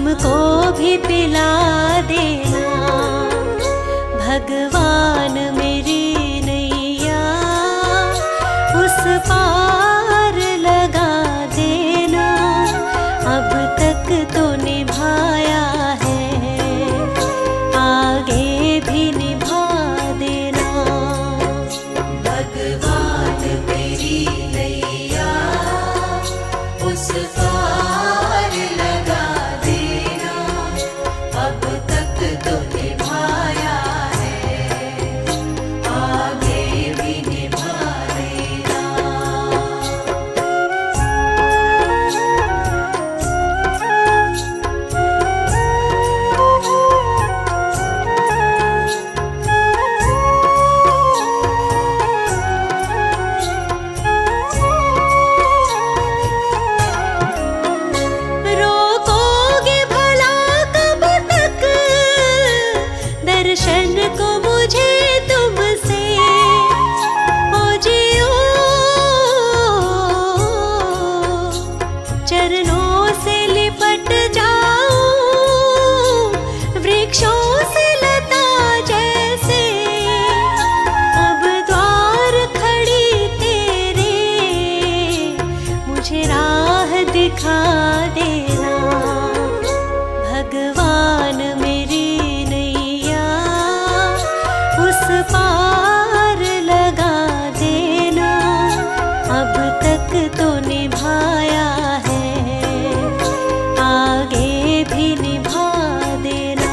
हमको भी पिला देना। भगवान मेरी नैया उस पार लगा देना। अब तक तो निभाया है, आगे भी निभा देना। भगवान मेरी नैया उस पार लगा देना। अब तक तो निभाया है, आगे भी निभा देना। रोकोगे भला कब तक दर्शन को मुझे तुमसे? ओ जियो चरणों से लिपट जाऊं, वृक्षों से लता जैसे। अब द्वार खड़ी तेरे, मुझे राह दिखा देना। भगवान मेरी नैया उस पार लगा देना। अब तक तो निभाया है, आगे भी निभा देना।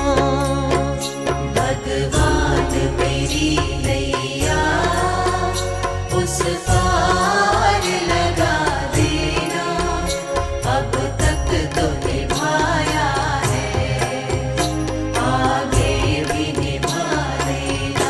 भगवान मेरी नैया उस पार लगा देना। अब तक तो निभाया है, आगे भी निभा देना।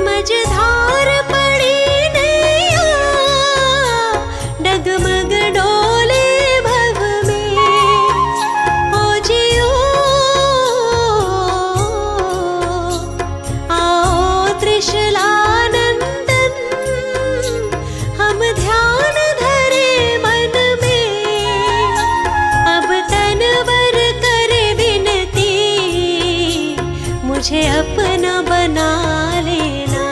मझधार पड़ी नैया डगमग डोले भव में। ओ जियो आओ त्रिशलानंदन, हम ध्यान धरे मन में। अब तनवर करे विनती, मुझे अपना बना लेना।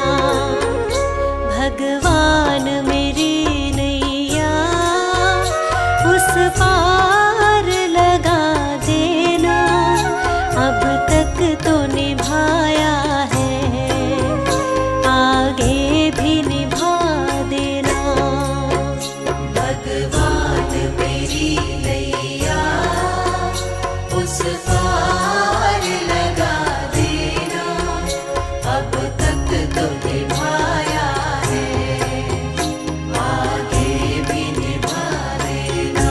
भगवान मेरी नैया उस पार लगा देना। अब तक तो निभाया है, आगे भी निभा देना। भगवान मेरी नैया उस पार लगा देना। अब तक तो निभाया है, आगे भी निभा देना।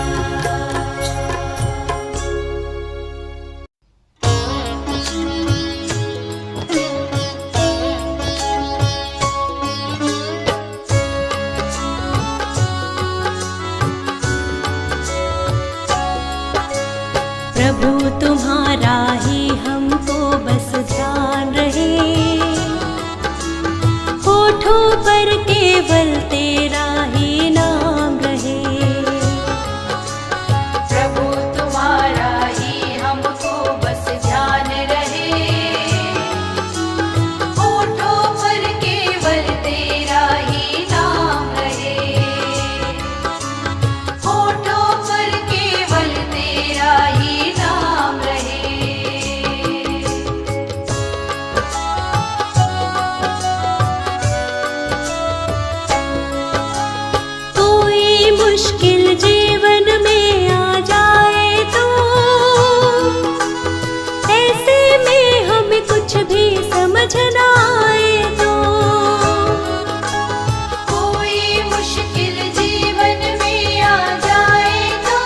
प्रभु तुम्हारा ही हमको बस ध्यान रहे। होठों पर केवल तेरा ही नाम रहे। प्रभु तुम्हारा ही हमको बस ध्यान रहे। होठों पर केवल तेरा ही नाम रहे। होठों पर केवल तेरा ही नाम रहे। कोई मुश्किल जीवन में आ जाए तो ऐसे में हमें कुछ भी समझ ना आए तो। कोई मुश्किल जीवन में आ जाए तो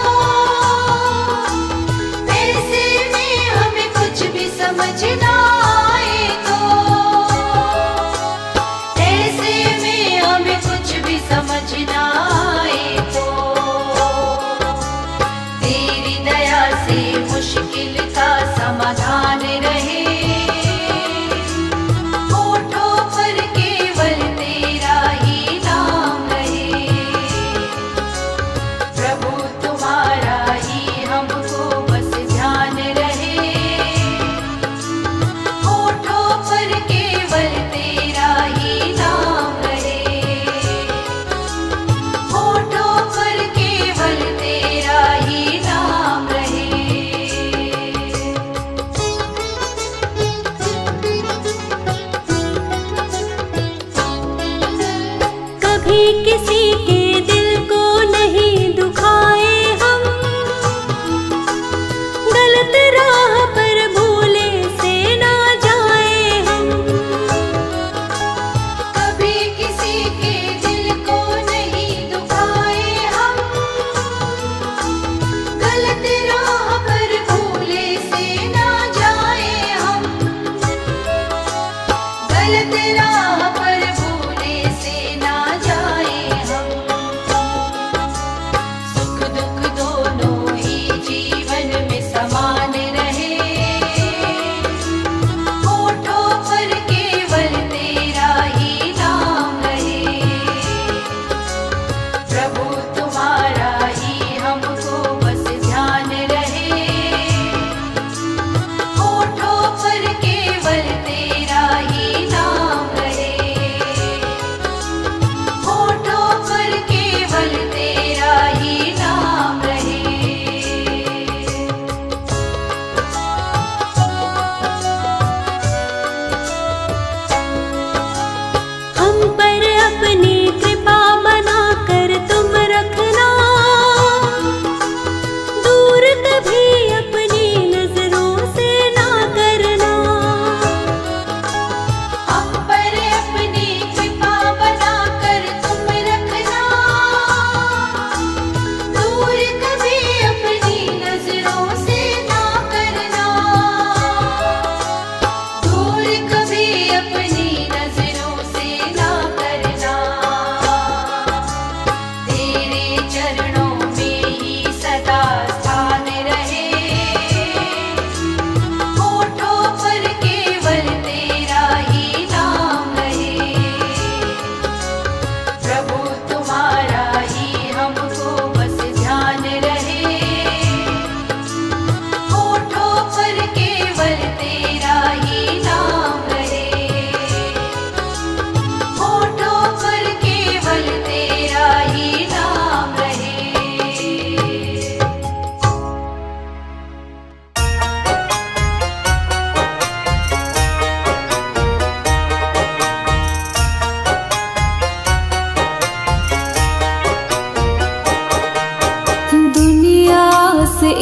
ऐसे में हमें कुछ भी समझ ना आए तो। ऐसे में हमें कुछ भी समझ ना आए तो।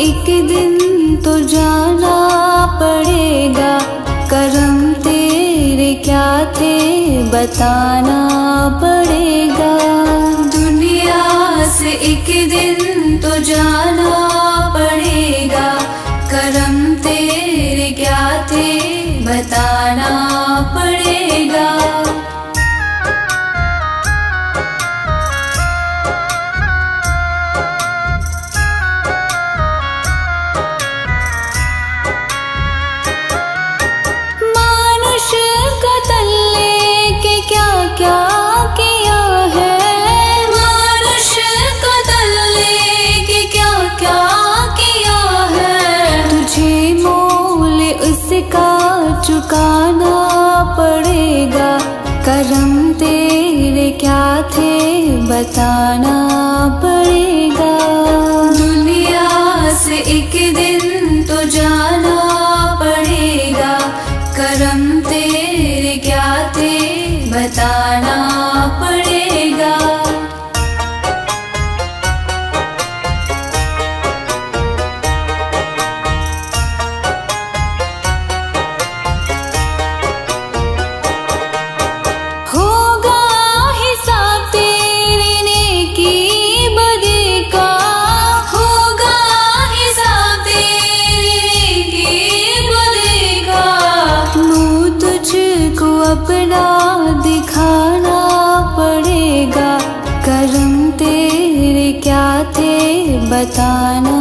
एक दिन तो जाना पड़ेगा, करम तेरे क्या थे बताना पड़ेगा। दुनिया से एक दिन तो जाना पड़ेगा, करम तेरे क्या थे बताना पड़ेगा। मानुष का तल्ले के क्या क्या किया है, मानुष का तल्ले के क्या क्या किया है। तुझे मोल उसका चुकाना पड़ेगा, करम तेरे क्या थे बताना पड़ेगा। दुनिया से एक दिन तो जाना पड़ेगा, करम तेरे क्या थे बताना पड़ेगा। होगा हिसाब तेरे नेकी बदी का, होगा हिसाब तेरे नेकी बदी का। मुँह तुझको अपना दिखाना पड़ेगा, करम तेरे क्या थे बताना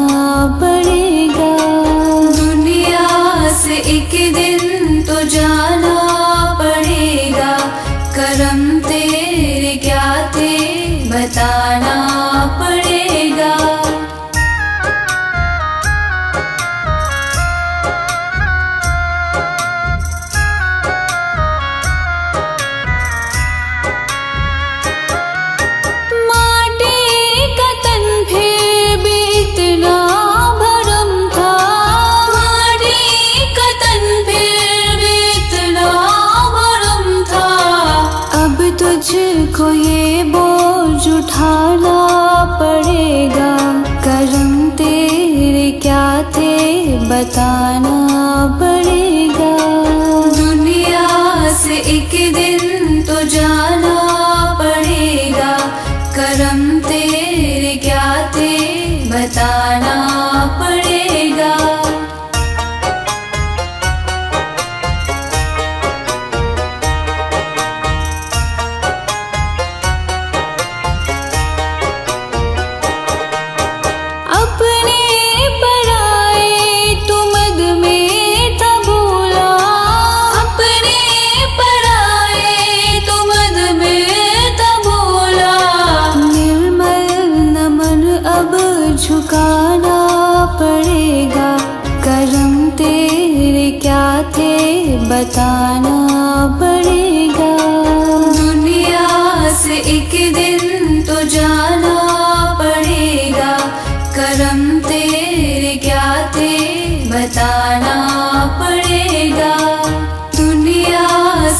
पड़ेगा। दुनिया से एक दिन तो जाना पड़ेगा, करम तेरे क्या थे बताना पड़ेगा। माटी का तन फिर भी इतना भरम था, माटी का तन फिर भी इतना भरम था। अब तुझको ये बोझ उठाना पड़ेगा, करम तेरे क्या थे बताना पड़ेगा। दुनिया से एक दिन तो जाना पड़ेगा, करम तेरे क्या थे बताना पड़ेगा। अपने पराए तू मद में था भूला, अपने पराए तू मद में था भूला। निर्मल नमन अब झुकाना पड़ेगा, करम तेरे क्या थे बताना पड़ेगा। दुनिया से एक दिन तो जाना पड़ेगा, करम तेरे क्या थे बताना पड़ेगा। दुनिया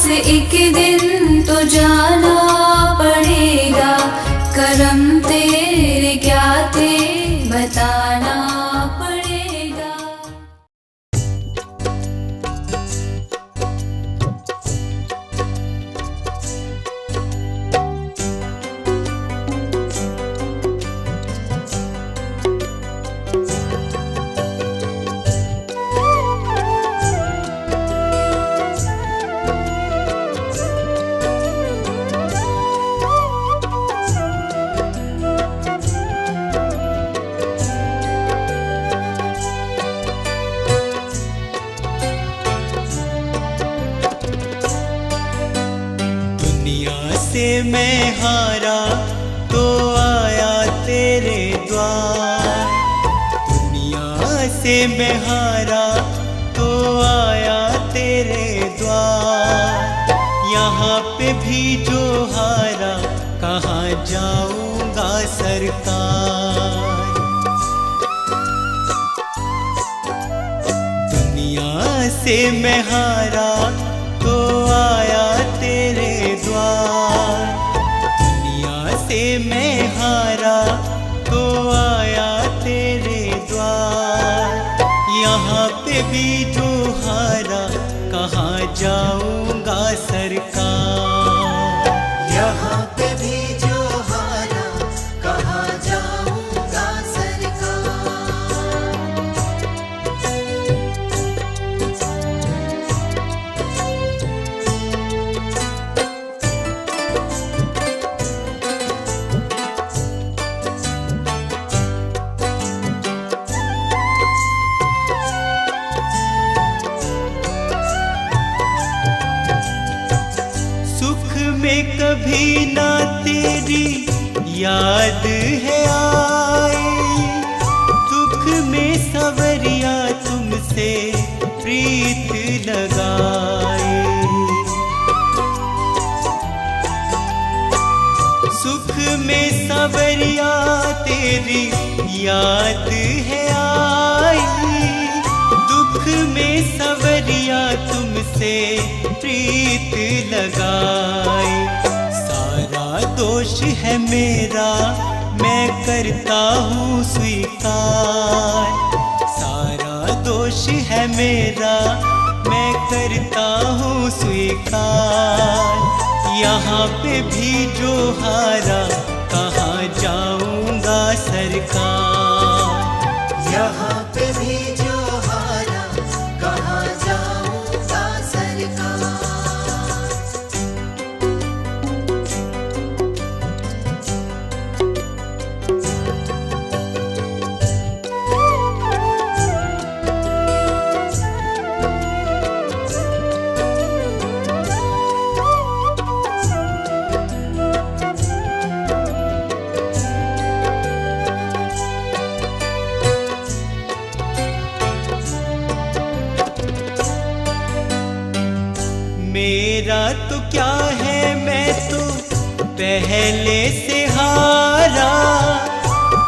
से एक दिन तो जाना पड़ेगा, करम तेरे क्या थे बताना पड़ेगा। से मैं हारा तो आया तेरे द्वार, दुनिया से मैं हारा तो आया तेरे द्वार। यहाँ पे भी जो हारा कहाँ जाऊँगा सरकार। दुनिया से मैं हारा तो आया तेरे द्वार, दुनिया से मैं हारा तो आया तेरे द्वार। भी जो हारा कहाँ जाऊंगा सरकार। यहाँ पे भी जो हारा कहाँ जाऊंगा सरकार। सुख में कभी ना तेरी याद है आई, दुख में सवरिया तुमसे प्रीत लगाए। सुख में सवरिया तेरी याद है आई, दुख में सवरिया तुमसे प्रीत लगाए। सारा दोष है मेरा मैं करता हूँ स्वीकार, सारा दोष है मेरा मैं करता हूँ स्वीकार। यहाँ पे भी जो हारा कहाँ जाऊंगा सरकार। यहाँ पे भी जो हारा कहाँ जाऊंगा सरकार। मेरा तो क्या है मैं तो पहले से हारा,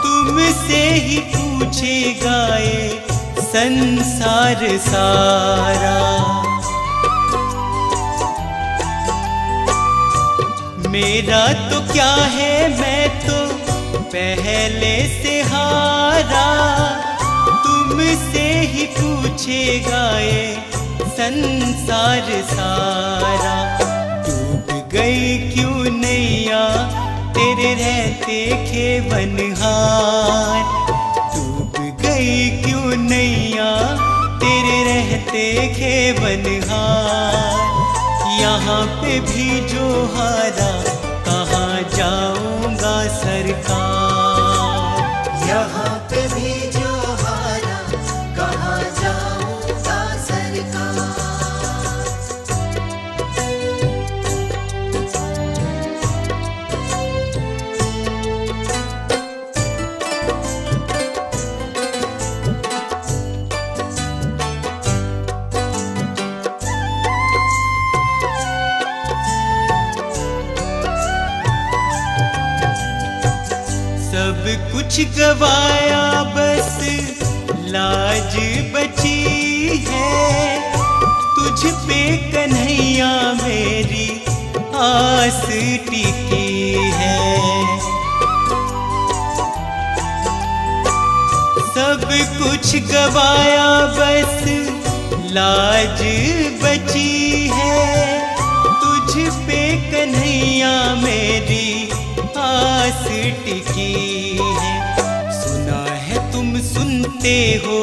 तुमसे ही पूछेगा ये संसार सारा। मेरा तो क्या है मैं तो पहले से हारा, तुमसे ही पूछेगा ये संसार सारा। डूब गई क्यों नैया तेरे रहते खेवनहार, डूब गई क्यों नैया तेरे रहते खेवनहार। यहाँ पे भी जो हारा कहाँ जाऊंगा सरकार। यहाँ पे भी जो हारा कहाँ जाऊंगा सरकार। सब कुछ गवाया बस लाज बची है, तुझ पे कन्हैया मेरी आस टिकी है। सब कुछ गवाया बस लाज बची है, तुझ पे कन्हैया मेरी आस टिकी है। सुना है तुम सुनते हो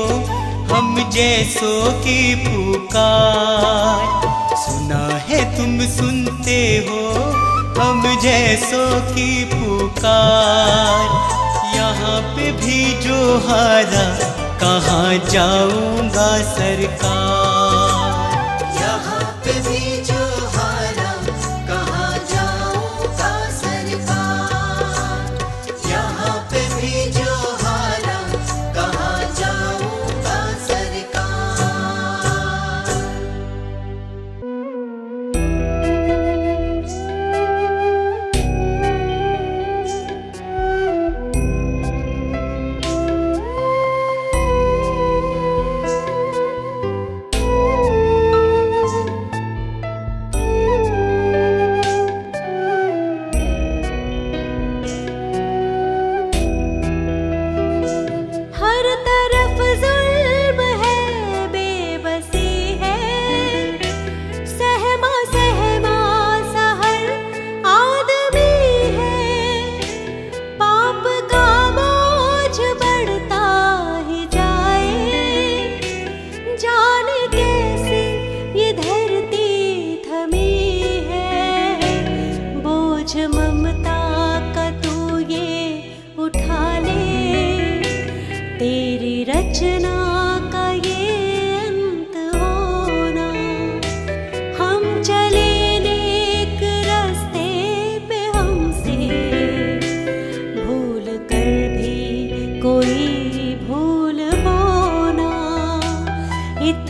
हम जैसों की पुकार, सुना है तुम सुनते हो हम जैसों की पुकार। यहाँ पे भी जो हारा कहाँ जाऊंगा सरकार। यहाँ पे भी जो हारा कहाँ जाऊंगा सरकार। यहाँ पे भी जो हारा कहाँ जाऊंगा सरकार।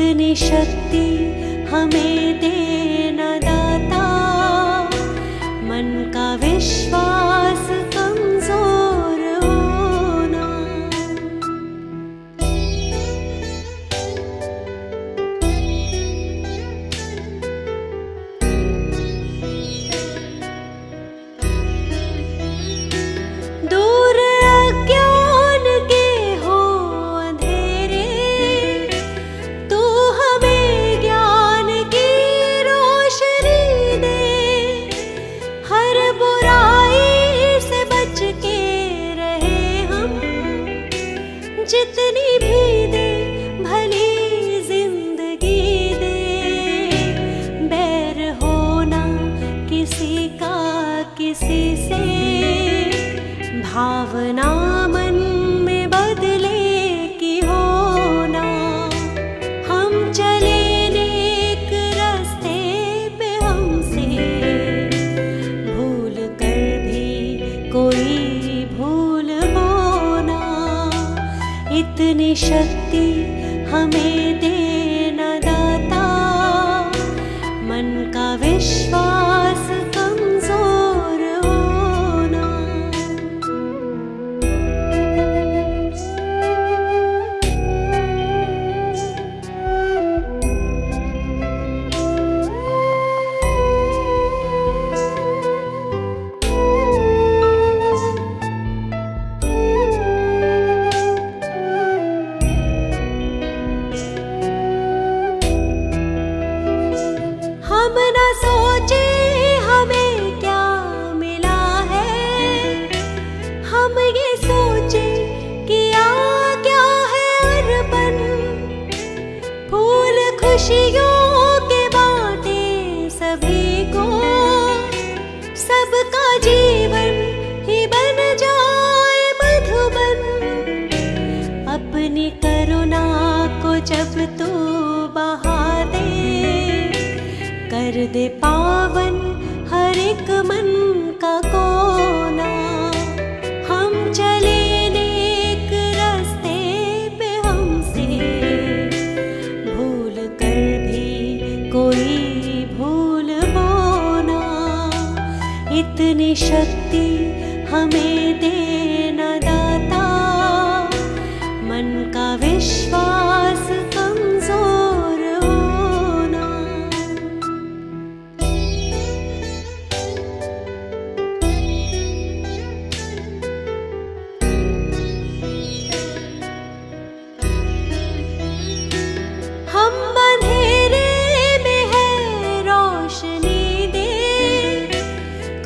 इतनी शक्ति हमें देना दाता, मन का विश्वास कमजोर होना। दूर अज्ञान के हो अंधेरे, तू हमें ज्ञान की रोशनी दे। हर बुराई से बच के रहे हम, जितनी भी दे भली जिंदगी दे। बैर होना किसी का किसी से, भावना मन में बदले की होना। हम चले नेक रास्ते पे, हमसे भूल कर भी कोई भूल होना। इतनी शक्ति हमें देना दाता, मन का विश्वास कमजोर होना। हम न सोचे हमें क्या मिला है, हम ये सोचे किया क्या है अर्पण। फूल खुशियों के बांटे सभी को, सबका जीवन ही बन जाए मधुबन। अपनी करुणा को जब तू बहा दे, कर दे पावन हर एक मन का कोना। हम चले नेक रास्ते पे, हमसे भूल कर भी कोई भूल होना। इतनी शक्ति हमें देना दाता, मन का विश्वास कमजोर होना। हम अंधेरे में है रोशनी दे,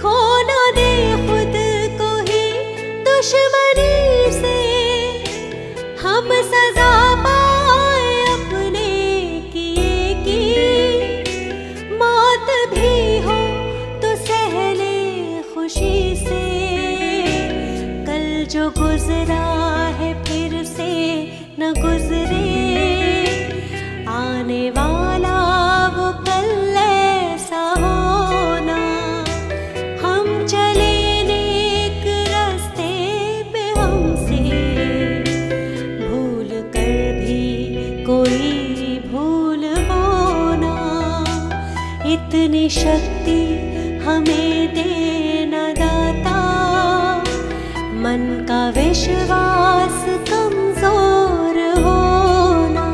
खो ना दे खुद को ही दुश्मनी से। हम सजा पाए अपने किए की, मौत भी हो तो सह ले खुशी से। कल जो गुजरा है फिर से न गुजरे, आने वाला वो कल ऐसा होना। हम चले नेक रास्ते पे, हमसे भूल कर भी कोई भूल होना। इतनी शक्ति हमें देना दाता, मन का विश्वास कमजोर होना।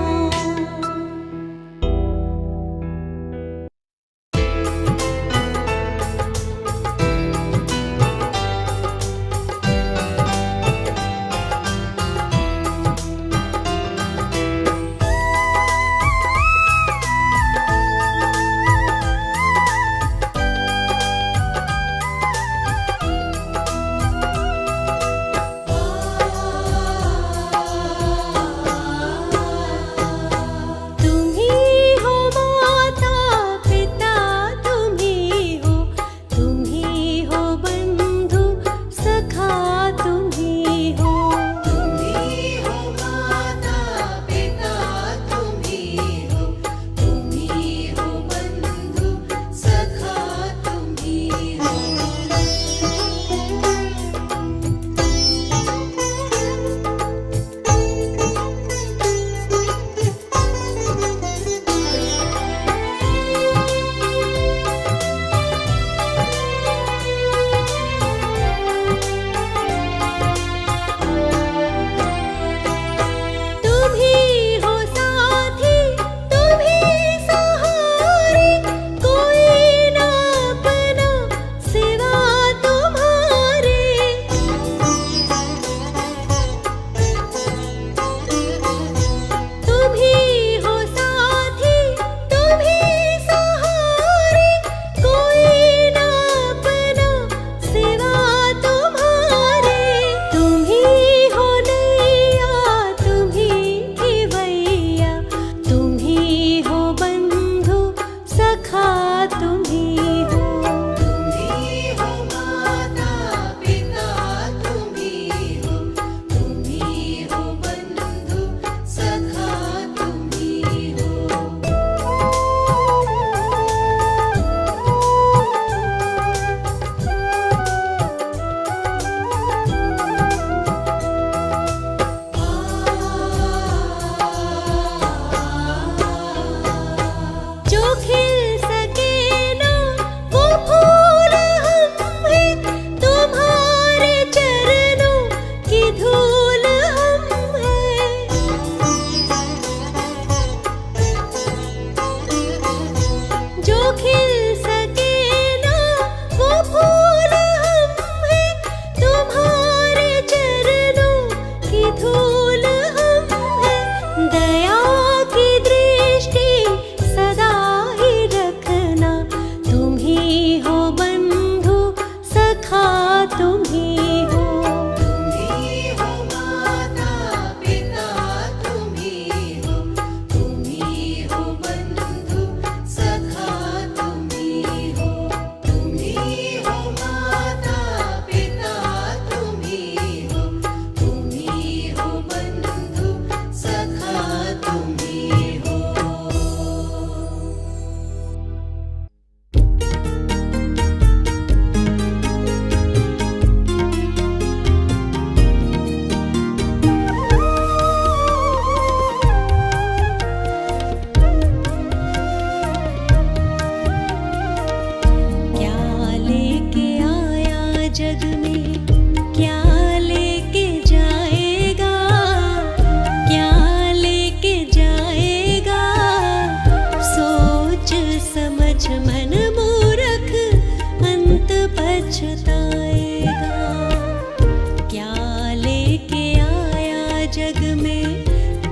लेके आया जग में,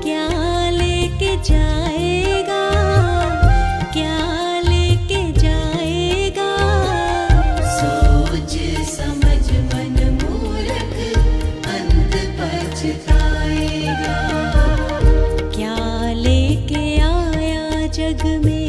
क्या लेके जाएगा, क्या लेके जाएगा। सोच समझ मन मूर्ख, अंत पछताएगा। क्या लेके आया जग में।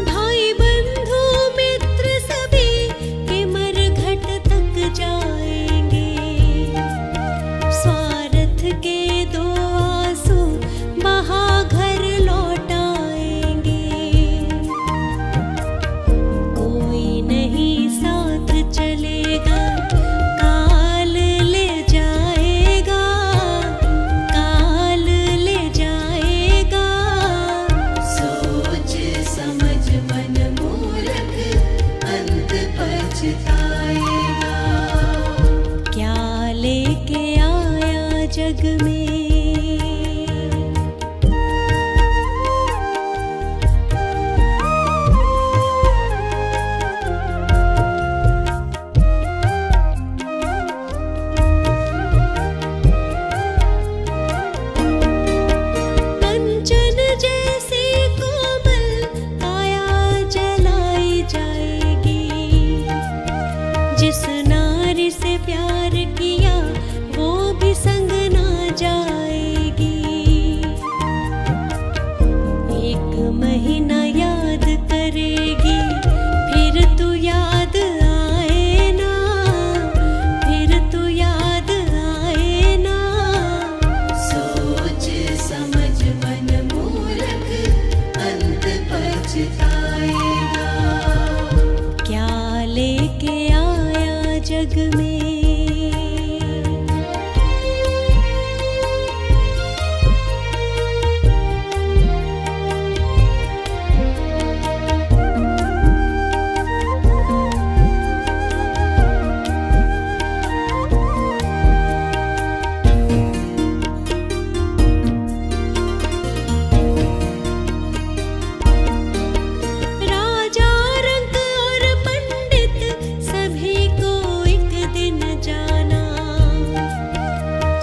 भाई बंधु मित्र सभी के मरघट तक जाएंगे, स्वार्थ के दो आंसू बहा घर लौट आएंगे। कोई नहीं साथ चलेगा, काल ले जाएगा, काल ले जाएगा। सोच समझ मन मूर्ख, अंत पछताएगा। क्या लेके आया जग में। कंचन जैसी कोमल काया जलाई जाएगी, जिस नारी से प्यार किया वो भी संग ना जाएगी। एक महीना याद करेगी, फिर तू याद आए ना, फिर तू याद आए ना। सोच समझ मन मूर्ख, अंत पछताएगा। क्या लेके आया जग में। राजा रंग और पंडित सभी को एक दिन जाना,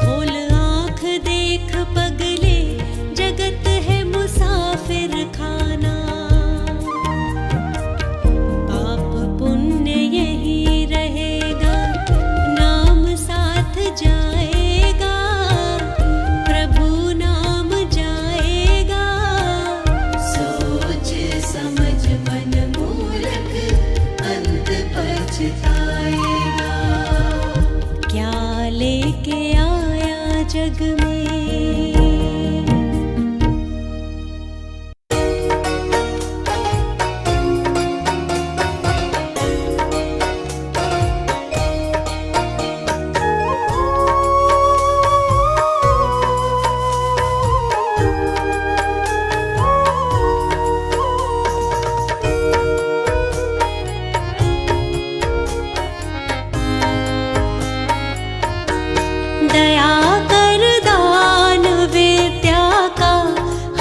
खोल आँख देख पगले जगत है मुसाफिर खाना। पाप पुण्य यही रहेगा, नाम साथ जाएगा, प्रभु नाम जाएगा। सोच समझ मन मूर्ख, अंत पछताएगा। क्या लेके आया जग में। दया कर दान विद्या का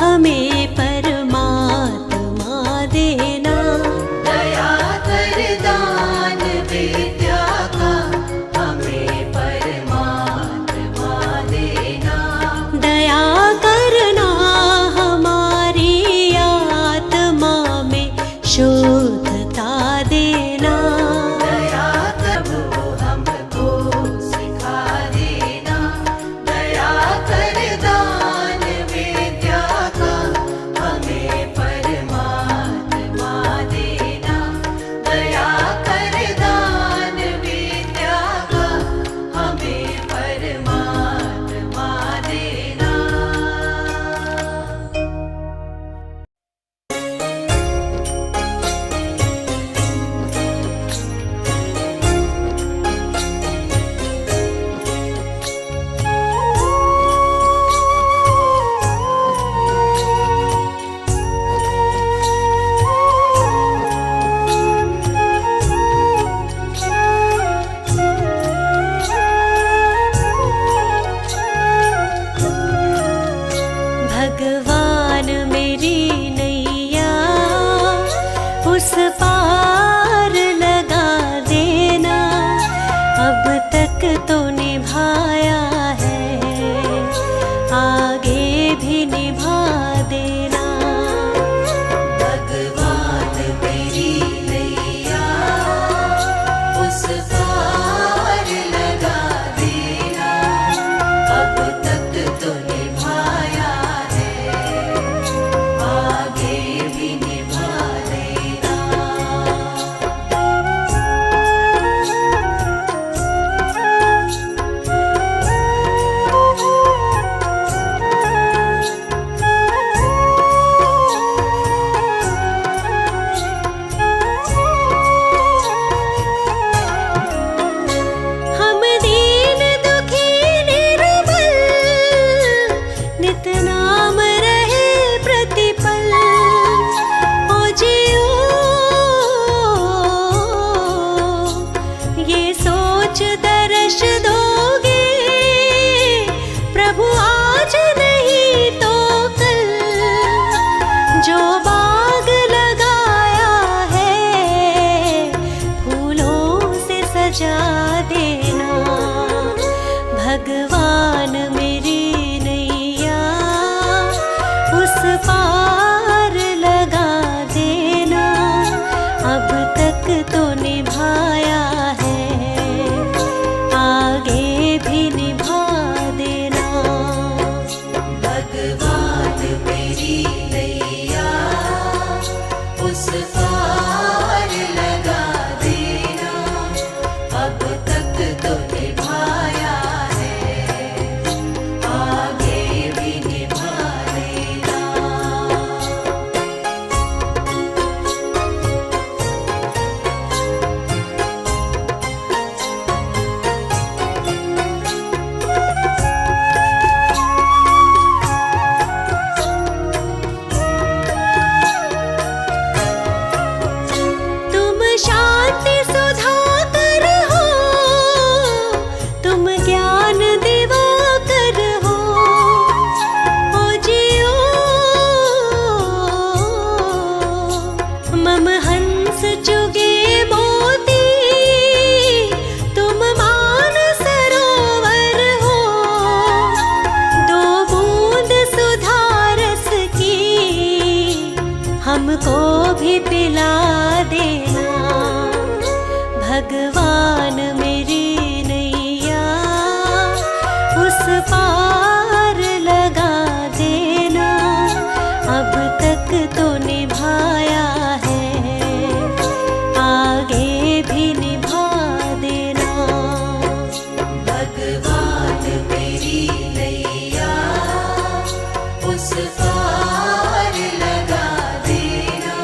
हमें परमात्मा देना। दया कर दान विद्या का हमें परमात्मा देना। दया करना हमारी आत्मा में शुद्धता देना। दया प्रभु हमको सिखा देना। दया कर दान विद्या का हमें परमात्मा देना। दया कर दान विद्या का हमें परमात्मा देना। उस पार लगा देना। अब तक तो निभाया है, आगे भी निभा देना। भगवान मेरी नैया उस पार लगा देना। अब तक तो निभाया है, आगे भी निभा देना। हम दीन दुखी निर्बल, नित नाम रहे प्रतिपल। ओ जियो ये सोच दर्श दोगे, प्रभु आज नहीं तो कल। जो बाग लगाया है, फूलों से सजा देना। भगवान मेरी नैया उस पार लगा देना। अब तक तो निभाया है, आगे भी निभा देना। भगवान मेरी नैया उस पार लगा देना। अब तक तो निभाया है, आगे भी निभा देना। तुम शांति सुधाकर हो, तुम ज्ञान दिवाकर हो। ओ जियो मम हंस चुगे मोती, तुम मान सरोवर हो। दो बूंद सुधारस की हमको भी पिला देना। भगवान मेरी नैया उस पार लगा देना। अब तक तो निभाया है, आगे भी निभा देना। भगवान मेरी नैया उस पार लगा देना।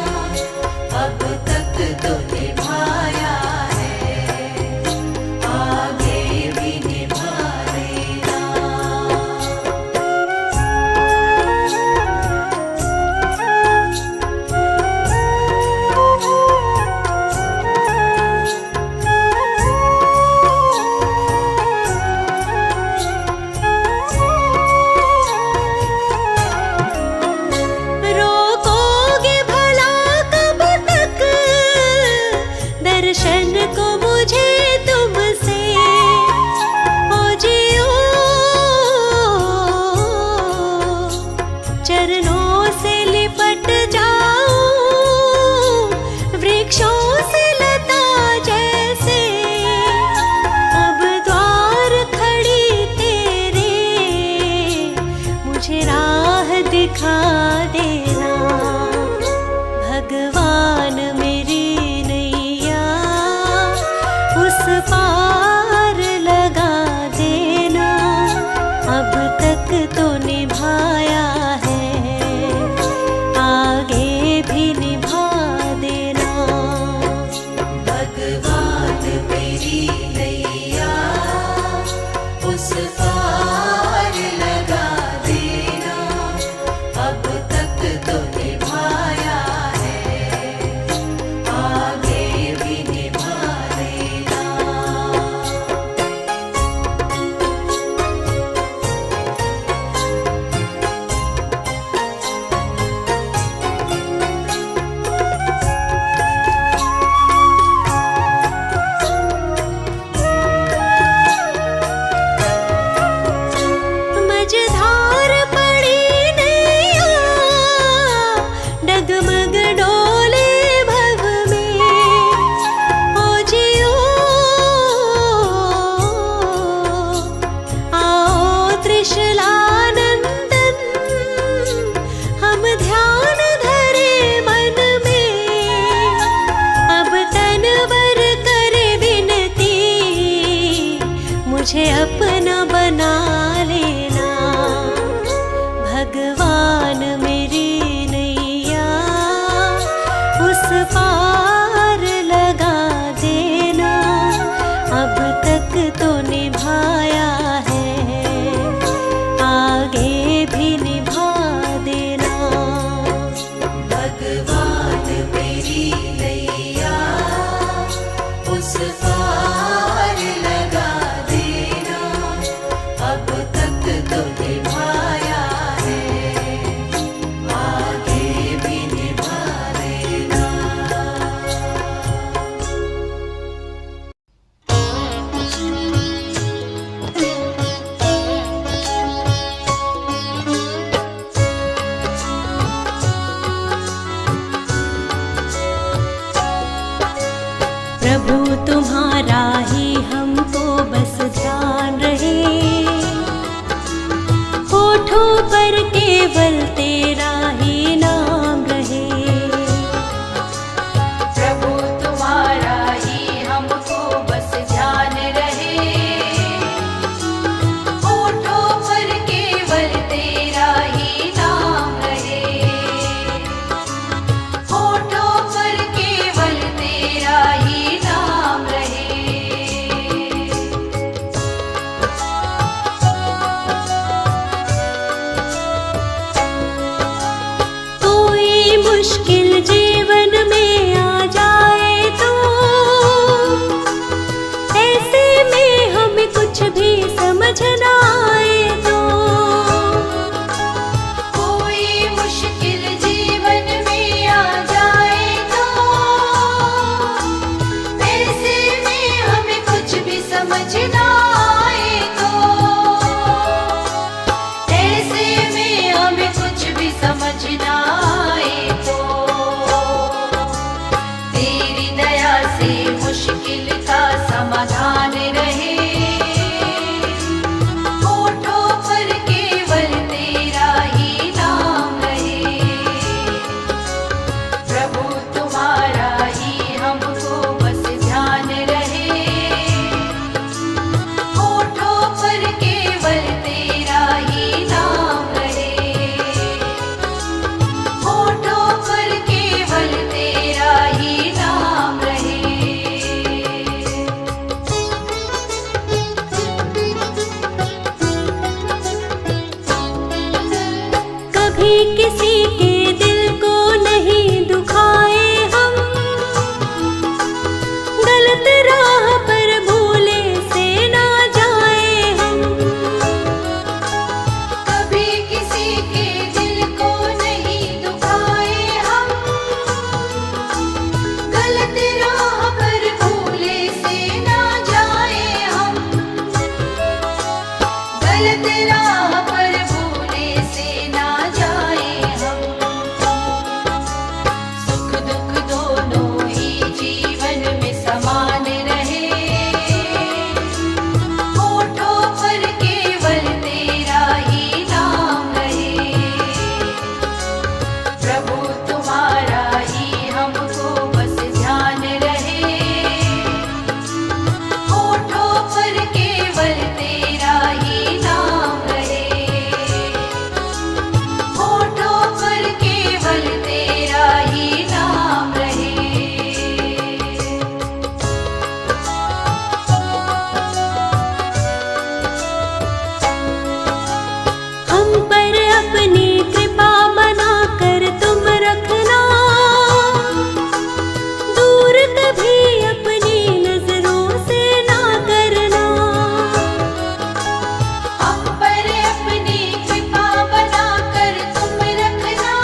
अब तक तो निभाया है, आगे भी निभा देना। रोकोगे भला कब तक दर्शन को मुझे तुमसे। ओ जियो चरणों से लिपट जाऊं, वृक्षों से लता जैसे। अब द्वार खड़ी तेरे, मुझे राह दिखा देना। भगवान मेरी नैया उस पार लगा देना। अब तक तो निभाया है, आगे भी निभा देना। भगवान मेरी नैया उस पार लगा देना। अब तक तो निभाया है, प्रभु तुम्हारा ही हमको बस ध्यान रहे, होठों पर केवल तेरा ही नाम रहे। प्रभु तुम्हारा ही हमको बस ध्यान रहे, होठों पर केवल तेरा ही नाम रहे, होठों पर केवल तेरा ही नाम रहे। कोई मुश्किल जीवन में आ जाए तो ऐसे में हमें कुछ भी समझ ना आए तो, कोई मुश्किल जीवन में आ जाए तो ऐसे में हमें कुछ भी समझ ना आए तो, ऐसे में हमें कुछ भी समझ ना आए तो, तेरी दया से मुश्किल का समाधान रहे, होठों पर केवल तेरा ही नाम रहे। प्रभु तुम्हारा ही हमको बस ध्यान रहे, होठों पर केवल तेरा ही नाम रहे, होठों पर केवल तेरा ही नाम रहे। कभी किसी के दिल को नहीं दुखाए हम, गलत राह पर भूले से ना जाए हम। कभी किसी के दिल को नहीं दुखाए हम, गलत राह पर भूले से ना जाए हम, गलत राह पर भूले से ना जाए हम। सुख दुख दोनों ही जीवन में समान रहे, होठों पर केवल तेरा ही नाम रहे। प्रभु तुम्हारा ही हमको बस ध्यान रहे, होठों पर केवल तेरा ही नाम रहे, होठों पर केवल तेरा ही नाम रहे। हम पर अपनी कृपा बना कर तुम रखना, दूर कभी अपनी नजरों से ना करना। हम पर अपनी कृपा बना कर तुम रखना,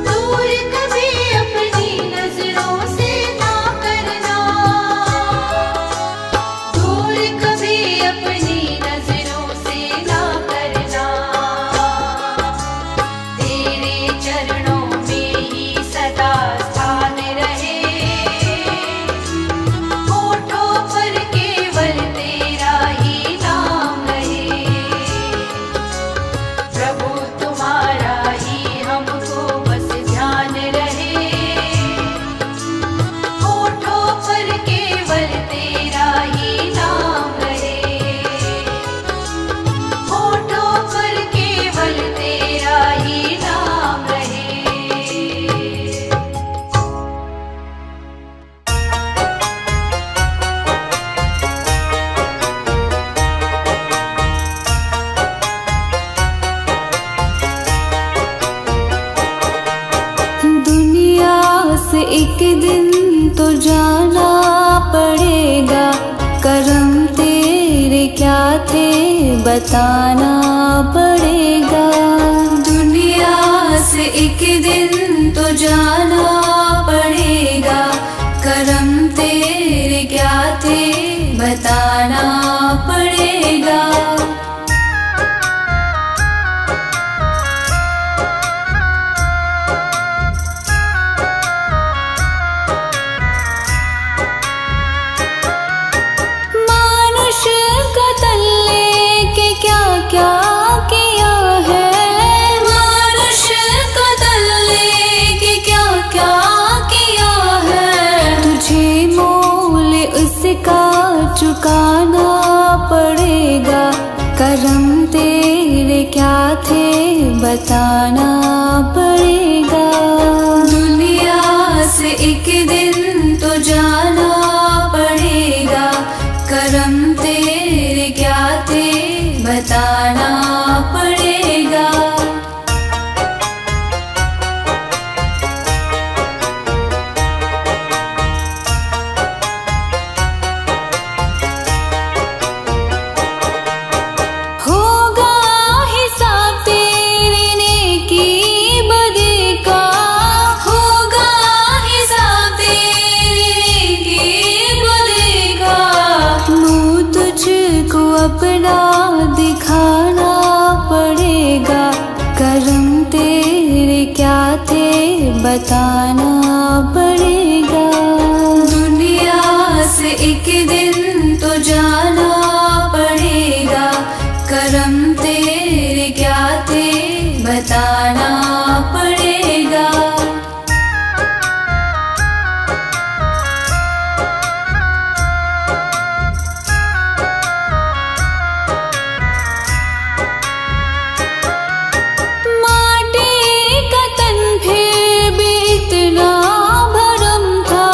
दूर कभी अपनी नजरों से ना करना, दूर कभी अपनी नजरों से ना करना। तेरे चरणों में ही सदा स्थान रहे, होठों पर केवल तेरा ही नाम रहे। प्रभु तुम्हारा ही हमको बस ध्यान रहे, होठों पर केवल तेरा ही नाम रहे, होठों पर केवल तेरा ही नाम रहे। दुनिया से एक दिन तो जाना पड़ेगा, करम तेरे क्या थे बताना पड़ेगा। दुनिया से एक दिन तो जाना पड़ेगा, करम तेरे क्या थे बताना पड़ेगा। बताना पड़ेगा। दुनिया से एक दिन तो जाना पड़ेगा, करम तेरे क्या थे बताना पड़ेगा। होगा हिसाब तेरे नेकी बदी का, होगा हिसाब तेरे नेकी बदी का। मुँह तुझको अपना दिखाना पड़ेगा, करम तेरे क्या थे बताना पड़ेगा। दुनिया से एक दिन तो जाना पड़ेगा, करम तेरे क्या थे बताना पड़ेगा। माटी का तन फिर भी इतना भरम था,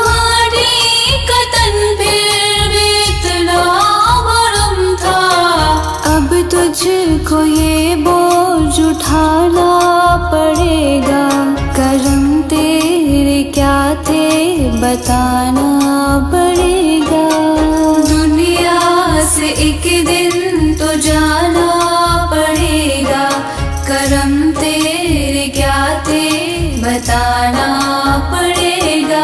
माटी का तन फिर भी इतना भरम था। अब तुझको ये बोझ उठाना पड़ेगा, करम तेरे क्या थे बताना पड़ेगा। दुनिया से एक दिन तो जाना पड़ेगा, करम तेरे क्या थे बताना पड़ेगा।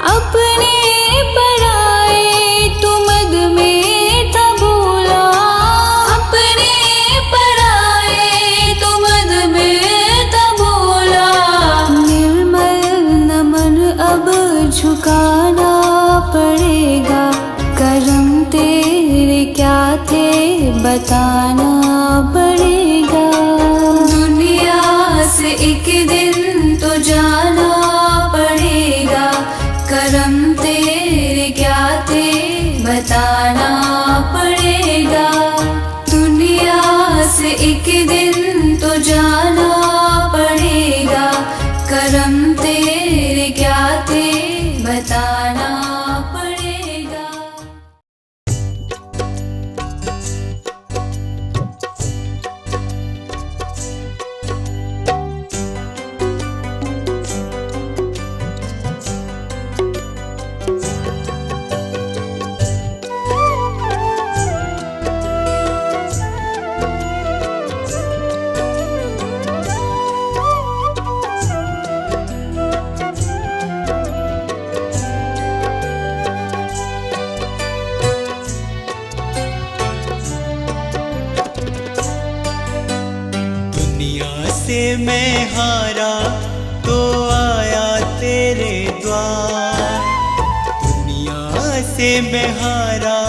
अपने पराए तू मद में था भूला, अपने पराए तू मद में था भूला। निर्मल नमन अब झुकाना पड़ेगा, करम तेरे क्या थे बताना पड़ेगा। दुनिया से एक दिन तो जाना पड़ेगा, करम तेरे क्या थे बताना पड़ेगा। दुनिया से एक दिन तो जाना पड़ेगा, करम तेरे क्या थे बताना पड़ेगा। से मैं हारा तो आया तेरे द्वार, दुनिया से मैं हारा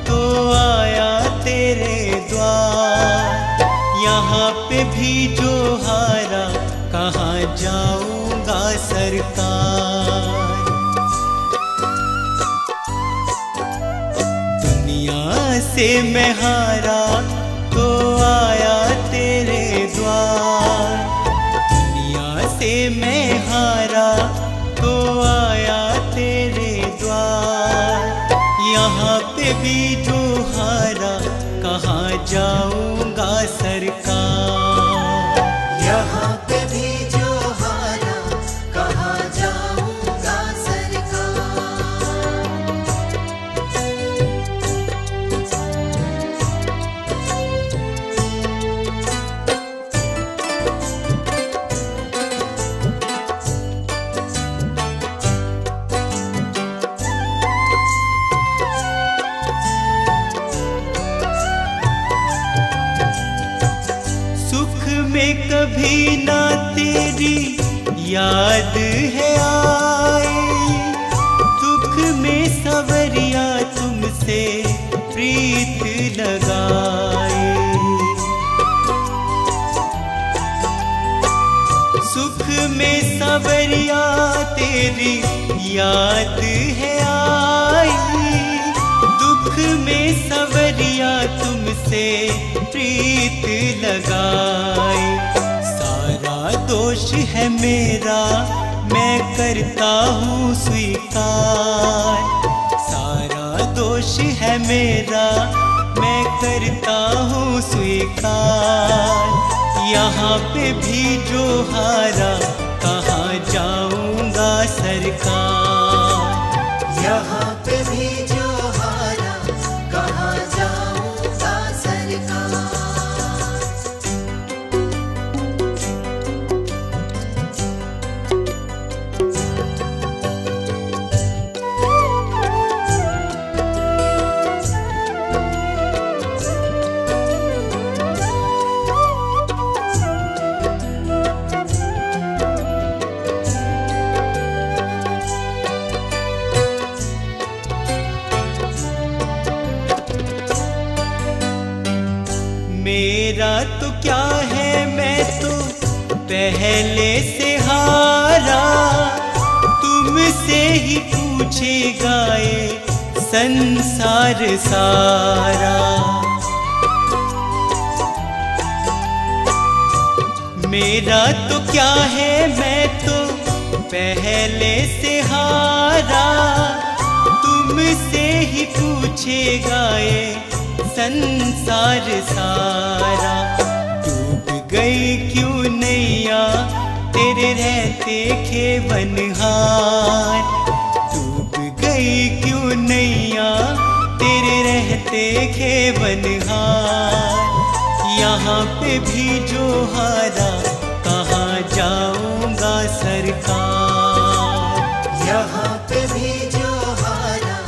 तो आया तेरे द्वार। यहाँ पे भी जो हारा कहाँ जाऊंगा सरकार। दुनिया से मैं हारा तो आया तेरे द्वार, दुनिया से मैं हारा तो आया तेरे द्वार। यहाँ पे भी जो हारा कहाँ जाऊंगा सरकार। यहाँ पे भी जो हारा कहाँ जाऊंगा सरकार। में कभी ना तेरी याद है आई, दुख में सवरिया तुमसे प्रीत लगाए। सुख में तेरी याद है आई, दुख में सवरिया तुमसे प्रीत लगाई। सारा दोष है मेरा मैं करता हूँ स्वीकार, सारा दोष है मेरा मैं करता हूँ स्वीकार। यहाँ पे भी जो हारा कहाँ जाऊँगा सरकार। यहाँ पे भी जो हारा कहाँ जाऊँगा सरकार। मेरा तो क्या है मैं तो पहले से हारा, तुमसे ही पूछेगा ये संसार सारा। मेरा तो क्या है मैं तो पहले से हारा, तुमसे ही पूछेगा ये संसार सारा। डूब गई क्यों नैया तेरे रहते खेवनहार, डूब गई क्यों नैया तेरे रहते खेवनहार। यहाँ पे भी जो हारा कहाँ जाऊँगा सरकार। यहाँ पे भी जो हारा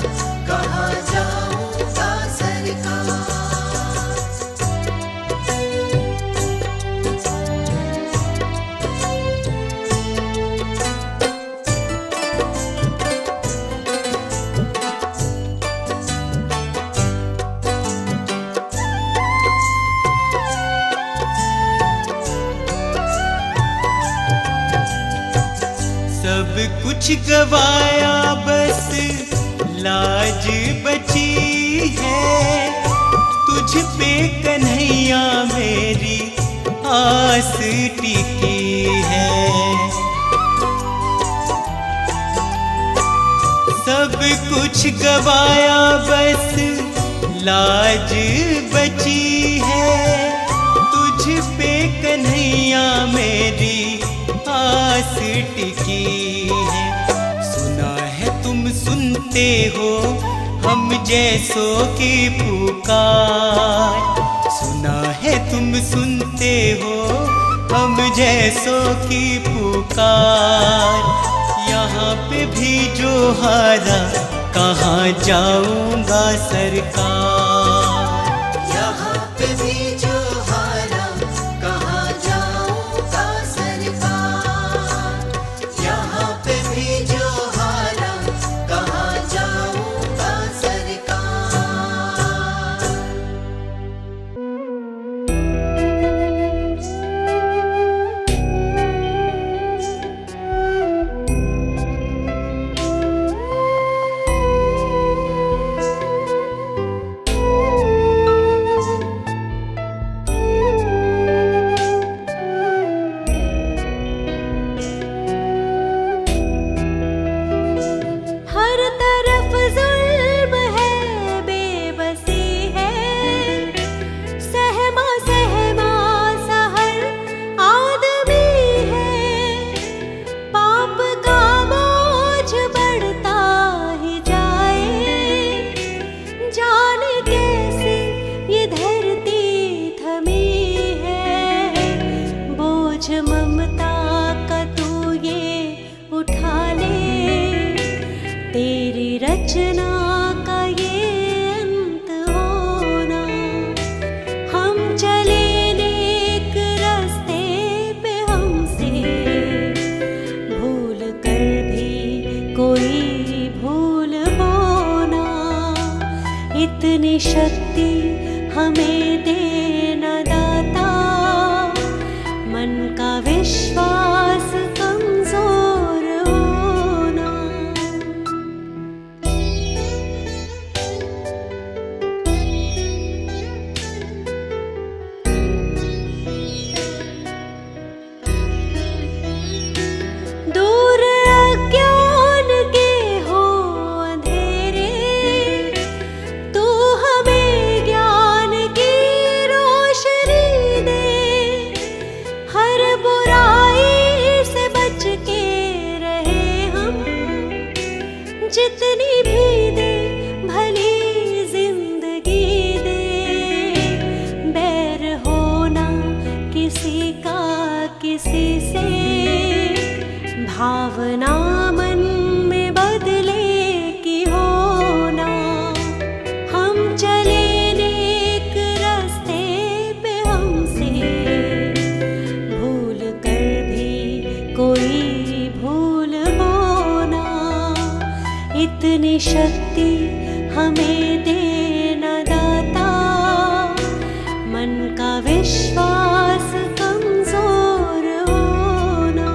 कहाँ जाऊँगा सरकार। सब कुछ गवाया बस लाज बची है, तुझ पे कन्हैया मेरी आस टिकी है। सब कुछ गवाया बस लाज बची है, तुझ पे कन्हैया मेरी आस टिकी है। सुना है तुम सुनते हो हम जैसों की पुकार, सुना है तुम सुनते हो हम जैसों की पुकार। यहाँ पे भी जो हारा कहाँ जाऊँगा सरकार। यहाँ पे भी जो हारा कहाँ जाऊँगा सरकार। यहाँ पे भी जो हारा कहाँ जाऊँगा सरकार। हर तरफ जुल्म है, बेबसी है, सहमा सहमा सा हर आदमी है। पाप का बोझ बढ़ता ही जाए, जाने कैसे ये धरती थमी है। बोझ ममता का तू ये उठा ले, तेरी रचना का ये अंत होना। हम चले नेक रास्ते पे, हमसे भूल कर भी कोई भूल होना। इतनी शक्ति हमें देना दाता, मन का विश्वास कमजोर हो जितनी भी दे भली जिंदगी दे, बैर होना किसी का किसी से, भावना मन में बदले की होना। हम चले नेक रास्ते पे हमसे भूल कर भी कोई भूल होना, इतनी शक्ति हमें देना दाता, मन का विश्वास कमजोर होना।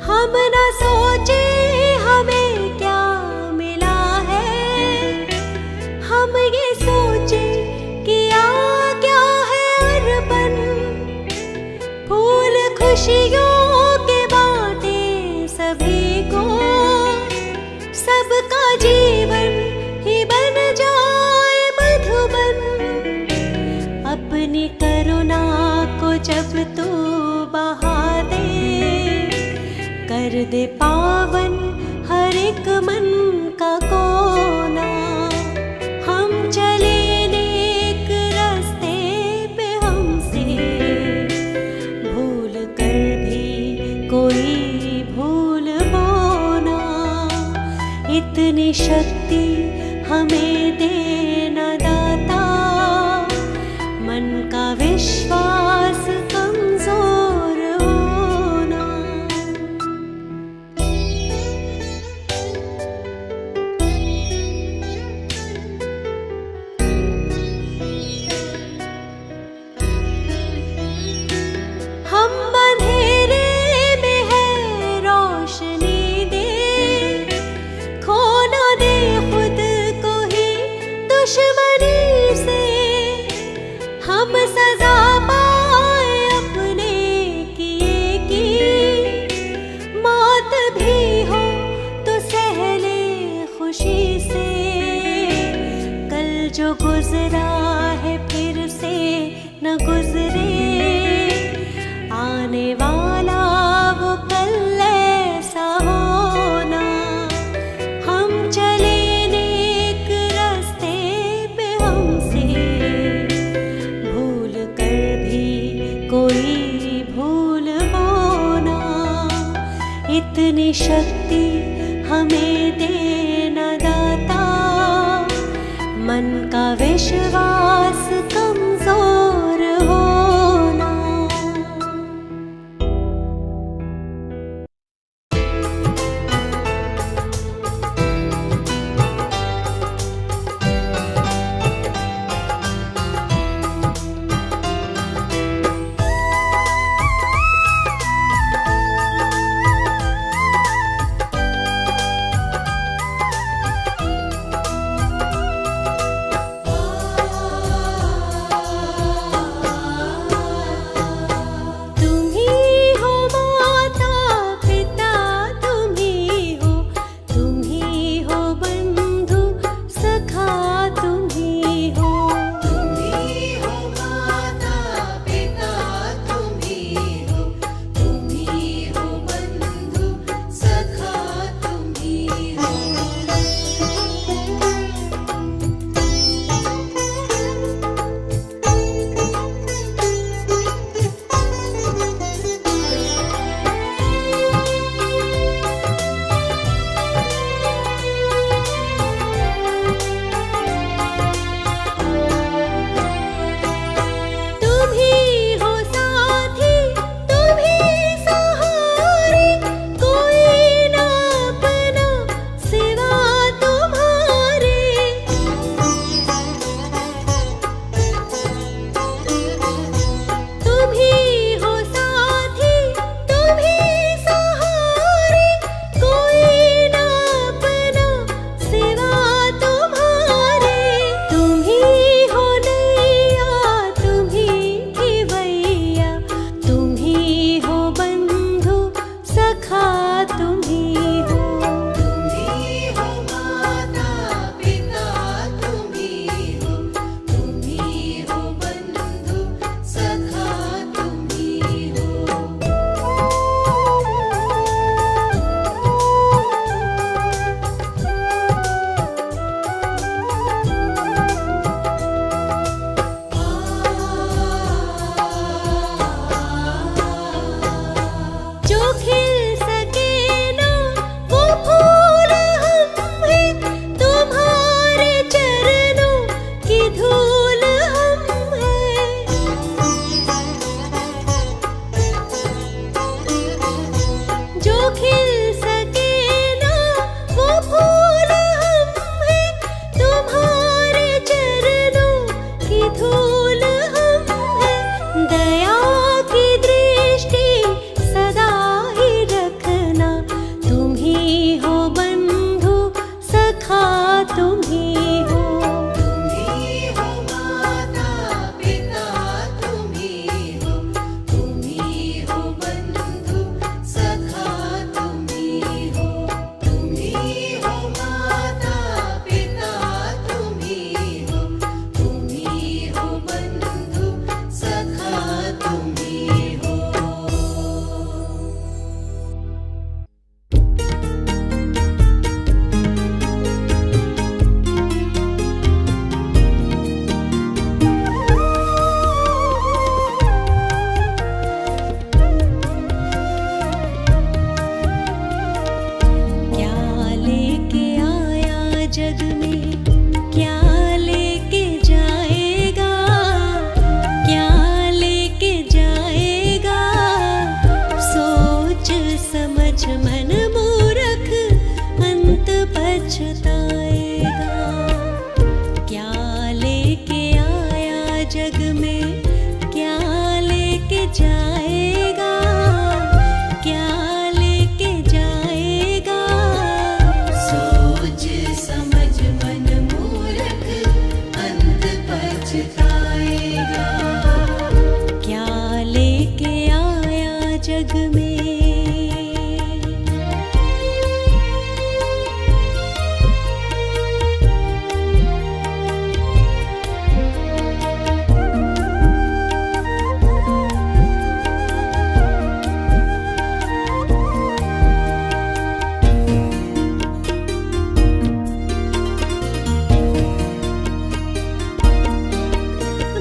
हम न सोचे हमें क्या मिला है, हम ये सोचे किया क्या है अर्पण। फूल खुशियों के बांटे सभी को, सबका जीवन ही बन जाए मधुबन। अपनी करुणा को जब तू बहा दे, कर दे पावन हर एक मन का कोना। हम चले नेक रास्ते पे हमसे भूल कर भी कोई भूल होना, इतनी शक्ति हमें देना दाता, मन का विश्वास कमजोर होना। हम अंधेरे में है रोशनी दे, खो ना दे खुद को ही दुश्मनी से। हम सजा पाए अपने किए की, मौत भी हो तो सह ले खुशी से। कल जो गुजरा है फिर से न गुजरे, आने वाला वो कल ऐसा होना। हम चले नेक रास्ते पे हमसे भूल कर भी कोई भूल होना, इतनी शक्ति हमें देना दाता, मन का विश्वास कमजोर होना। जग में क्या लेके जाएगा, क्या लेके जाएगा। सोच समझ मन मूर्ख अंत पछताएगा। क्या लेके आया जग में।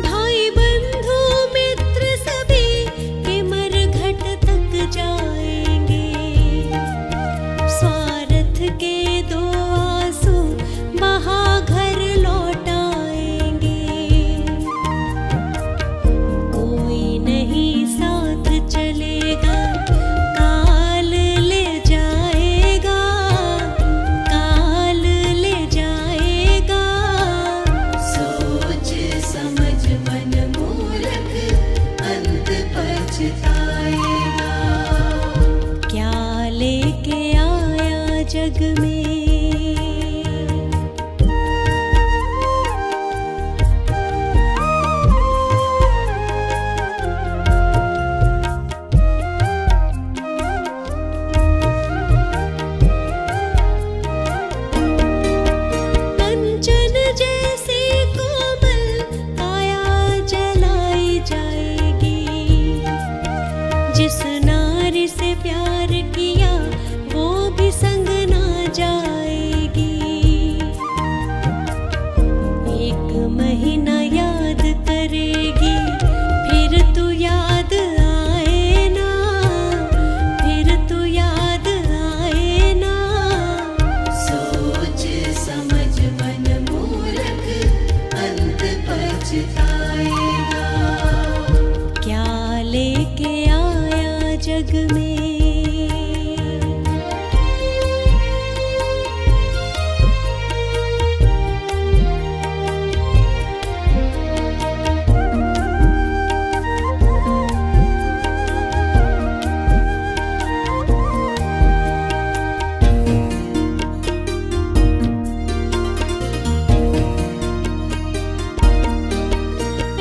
भाई बंधु मित्र सभी के मरघट तक जाएंगे। स्वार्थ के दो आंसू बहा घर लौट आएंगे। कोई नहीं साथ चलेगा, काल ले जाएगा, काल ले जाएगा। सोच समझ मन मूर्ख अंत पछताएगा। क्या लेके आया जग में। कंचन जैसी कोमल काया जलाई जाएगी। जिस नारी से प्यार किया वो भी संग ना जाएगी। एक महीना याद करेगी, फिर तू याद आए ना, फिर तू याद आए ना। सोच समझ मन मूर्ख अंत पछताएगा। क्या लेके आया जग में।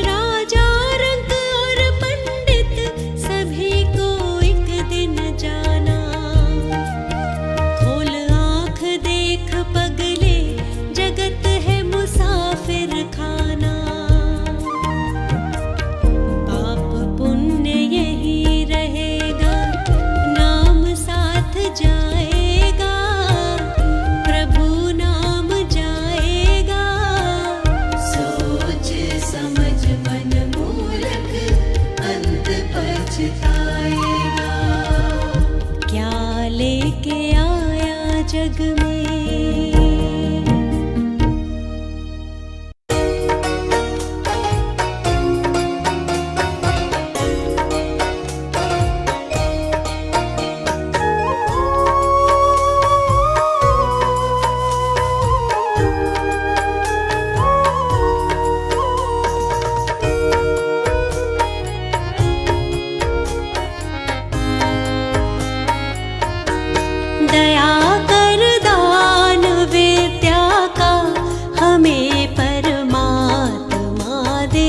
राजा रंक और पंडित सभी को एक दिन जाना। खोल आँख देख पगले, जगत है मुसाफिर खाना। पाप पुण्य यही रहेगा, नाम साथ जाएगा, प्रभु नाम जाएगा। सोच समझ मन मूर्ख अंत पछताएगा। क्या लेके आया जग में। दया कर दान विद्या का हमें परमात्मा दे।